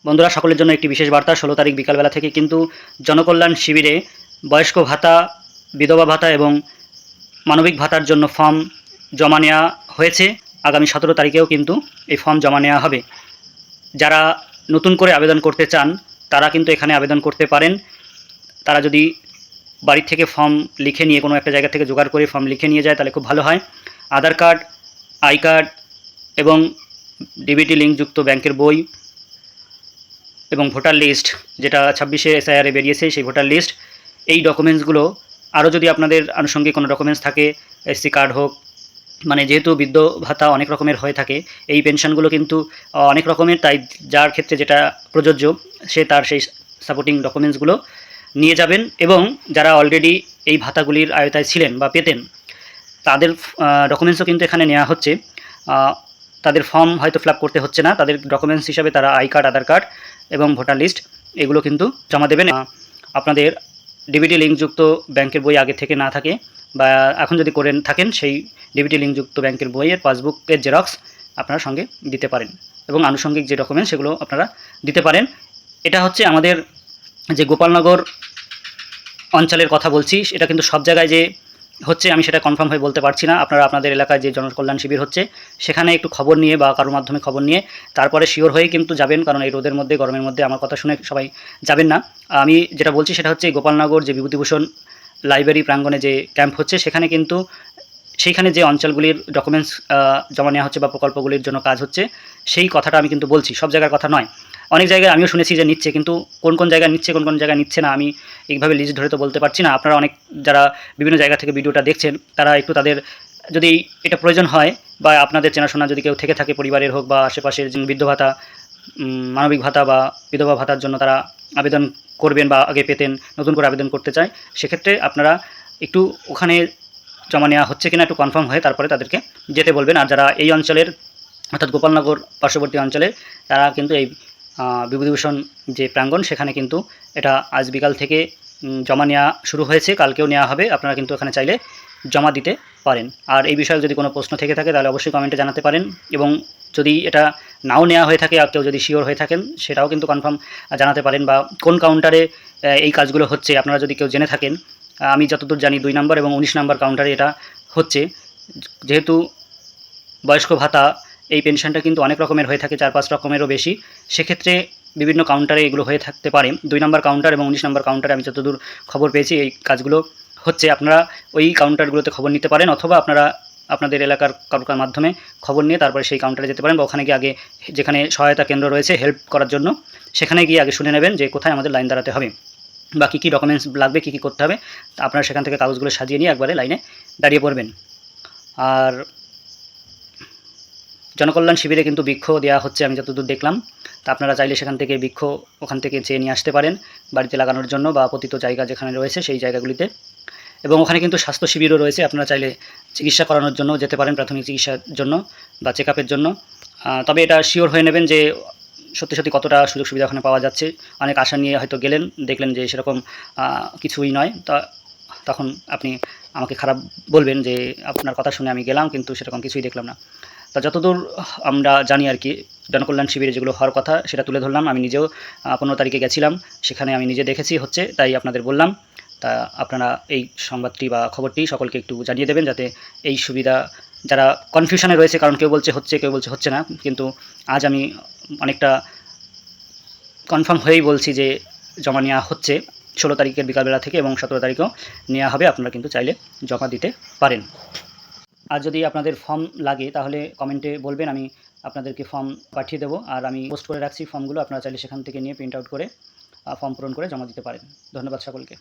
বন্ধুরা, সকলের জন্য একটি বিশেষ বার্তা। 16 তারিখ বিকালবেলা থেকে কিন্তু জনকল্যাণ শিবিরে বয়স্ক ভাতা, বিধবা ভাতা এবং মানবিক ভাতার জন্য ফর্ম জমা নেওয়া হয়েছে। আগামী 17 তারিখেও কিন্তু এই ফর্ম জমা নেওয়া হবে। যারা নতুন করে আবেদন করতে চান তারা কিন্তু এখানে আবেদন করতে পারেন। তারা যদি বাড়ির থেকে ফর্ম লিখে নিয়ে কোনো একটা জায়গা থেকে জোগাড় করে ফর্ম লিখে নিয়ে যায় তাহলে খুব ভালো হয়। আধার কার্ড, আই কার্ড এবং ডিবিটি লিঙ্কযুক্ত ব্যাংকের বই এবং ভোটার লিস্ট, যেটা 26-এ এসআইআরে বেরিয়েছে সেই ভোটার লিস্ট, এই ডকুমেন্টসগুলো আরও যদি আপনাদের আনুষঙ্গিক কোনো ডকুমেন্টস থাকে, এসসি কার্ড হোক, মানে যেহেতু বৃদ্ধ ভাতা অনেক রকমের হয়ে থাকে, এই পেনশনগুলো কিন্তু অনেক রকমের, তাই যার ক্ষেত্রে যেটা প্রযোজ্য সে তার সেই সাপোর্টিং ডকুমেন্টসগুলো নিয়ে যাবেন। এবং যারা অলরেডি এই ভাতাগুলির আওতায় ছিলেন বা পেতেন তাদের ডকুমেন্টসও কিন্তু এখানে নেওয়া হচ্ছে। তাদের ফর্ম হয়তো ফিল আপ করতে হচ্ছে না, তাদের ডকুমেন্টস হিসাবে তারা আই কার্ড, আধার কার্ড এবং ভোটার লিস্ট এগুলো কিন্তু জমা দেবেন। আপনাদের ডিবিটি লিঙ্কযুক্ত ব্যাংকের বই আগে থেকে না থাকে বা এখন যদি করে থাকেন, সেই ডিবিটি লিঙ্কযুক্ত ব্যাংকের বইয়ের পাসবুকের জেরক্স আপনারা সঙ্গে দিতে পারেন এবং আনুষঙ্গিক যে ডকুমেন্টস সেগুলো আপনারা দিতে পারেন। এটা হচ্ছে আমাদের যে গোপালনগর অঞ্চলের কথা বলছি, এটা কিন্তু সব জায়গায় যে হচ্ছে আমি সেটা কনফার্ম হয়ে বলতে পারছি না। আপনারা আপনাদের এলাকায় যে জনকল্যাণ শিবির হচ্ছে সেখানে একটু খবর নিয়ে বা কারোর মাধ্যমে খবর নিয়ে তারপরে শিওর হয়ে কিন্তু যাবেন, কারণ এই রোদের মধ্যে, গরমের মধ্যে আমার কথা শুনে সবাই যাবেন না। আমি যেটা বলছি সেটা হচ্ছে গোপালনগর যে বিভূতিভূষণ লাইব্রেরি প্রাঙ্গণে যে ক্যাম্প হচ্ছে সেখানে কিন্তু সেইখানে যে অঞ্চলগুলির ডকুমেন্টস জমা নেওয়া হচ্ছে বা প্রকল্পগুলির জন্য কাজ হচ্ছে সেই কথাটা আমি কিন্তু বলছি, সব জায়গার কথা নয়। অনেক জায়গায় আমিও শুনেছি যে নিচ্ছে, কিন্তু কোন কোন জায়গায় নিচ্ছে, কোন কোন জায়গায় নিচ্ছে না আমি এইভাবে লিস্ট ধরে তো বলতে পারছি না। আপনারা অনেক যারা বিভিন্ন জায়গা থেকে ভিডিওটা দেখছেন তারা একটু তাদের যদি এটা প্রয়োজন হয় বা আপনাদের চেনাশোনা যদি কেউ থেকে থাকে, পরিবারের হোক বা আশেপাশের বৃদ্ধ ভাতা, মানবিক ভাতা বা বিধবা ভাতার জন্য তারা আবেদন করবেন বা আগে পেতেন, নতুন করে আবেদন করতে চায়, সেক্ষেত্রে আপনারা একটু ওখানে জমা নেওয়া হচ্ছে কিনা একটু কনফার্ম হয়ে তারপরে তাদেরকে যেতে বলবেন। আর যারা এই অঞ্চলের অর্থাৎ গোপালনগর পার্শ্ববর্তী অঞ্চলে, তারা কিন্তু এই বিভূতিভূষণ যে প্রাঙ্গণ সেখানে কিন্তু এটা আজ বিকাল থেকে জমা নেওয়া শুরু হয়েছে, কালকেও নেওয়া হবে। আপনারা কিন্তু এখানে চাইলে জমা দিতে পারেন। আর এই বিষয়ে যদি কোনো প্রশ্ন থেকে থাকে তাহলে অবশ্যই কমেন্টে জানাতে পারেন, এবং যদি এটা নাও নেওয়া হয়ে থাকে আর কেউ যদি শিওর হয়ে থাকেন সেটাও কিন্তু কনফার্ম জানাতে পারেন, বা কোন কাউন্টারে এই কাজগুলো হচ্ছে আপনারা যদি কেউ জেনে থাকেন। আমি যতদূর জানি 2 নম্বর এবং 19 নম্বর কাউন্টারে এটা হচ্ছে। যেহেতু বয়স্ক ভাতা এই পেনশনটা কিন্তু অনেক রকমের হয়ে থাকে, 4-5 রকমেরও বেশি, সেক্ষেত্রে বিভিন্ন কাউন্টারে এগুলো হয়ে থাকতে পারে। 2 নম্বর কাউন্টার এবং 19 নম্বর কাউন্টারে আমি যতদূর খবর পেয়েছি এই কাজগুলো হচ্ছে। আপনারা ওই কাউন্টারগুলোতে খবর নিতে পারেন, অথবা আপনারা আপনাদের এলাকার কারোর মাধ্যমে খবর নিয়ে তারপরে সেই কাউন্টারে যেতে পারেন, বা ওখানে গিয়ে আগে যেখানে সহায়তা কেন্দ্র রয়েছে হেল্প করার জন্য সেখানে গিয়ে আগে শুনে নেবেন যে কোথায় আমাদের লাইন দাঁড়াতে হবে বা কী কী ডকুমেন্টস লাগবে, কী কী করতে হবে। আপনারা সেখান থেকে কাগজগুলো সাজিয়ে নিয়ে একবারে লাইনে দাঁড়িয়ে পড়বেন। আর জনকল্যাণ শিবিরে কিন্তু বৃক্ষ দেওয়া হচ্ছে আমি যতদূর দেখলাম, তা আপনারা চাইলে সেখান থেকে বৃক্ষ ওখান থেকে চেয়ে নিয়ে আসতে পারেন বাড়িতে লাগানোর জন্য বা পতিত জায়গা যেখানে রয়েছে সেই জায়গাগুলিতে। এবং ওখানে কিন্তু স্বাস্থ্য শিবিরও রয়েছে, আপনারা চাইলে চিকিৎসা করানোর জন্য যেতে পারেন, প্রাথমিক চিকিৎসার জন্য বা চেক আপের জন্য। তবে এটা শিওর হয়ে নেবেন যে সত্যি সত্যি কতটা সুযোগ সুবিধা ওখানে পাওয়া যাচ্ছে। অনেক আশা নিয়ে হয়তো গেলেন, দেখলেন যে সেরকম কিছুই নয়, তখন আপনি আমাকে খারাপ বলবেন যে আপনার কথা শুনে আমি গেলাম কিন্তু সেরকম কিছুই দেখলাম না। তা যতদূর আমরা জানি আর কি, জনকল্যাণ শিবিরে যেগুলো হওয়ার কথা সেটা তুলে ধরলাম। আমি নিজেও 15 তারিখে গেছিলাম, সেখানে আমি নিজে দেখেছি হচ্ছে, তাই আপনাদের বললাম। তা আপনারা এই সংবাদটি বা খবরটি সকলকে একটু জানিয়ে দেবেন, যাতে এই সুবিধা, যারা কনফিউশনে রয়েছে, কারণ কেউ বলছে হচ্ছে, কেউ বলছে হচ্ছে না, কিন্তু আজ আমি অনেকটা কনফার্ম হয়েই বলছি যে জমা নেওয়া হচ্ছে 16 তারিখের বিকালবেলা থেকে, এবং 17 তারিখেও নেওয়া হবে। আপনারা কিন্তু চাইলে জমা দিতে পারেন। আর যদি আপনাদের ফর্ম লাগে তাহলে কমেন্টে বলবেন, আমি আপনাদেরকে ফর্ম পাঠিয়ে দেবো। আর আমি পোস্ট করে রাখছি ফর্মগুলো, আপনারা চাইলে সেখান থেকে নিয়ে প্রিন্ট আউট করে ফর্ম পূরণ করে জমা দিতে পারেন। ধন্যবাদ সকলকে।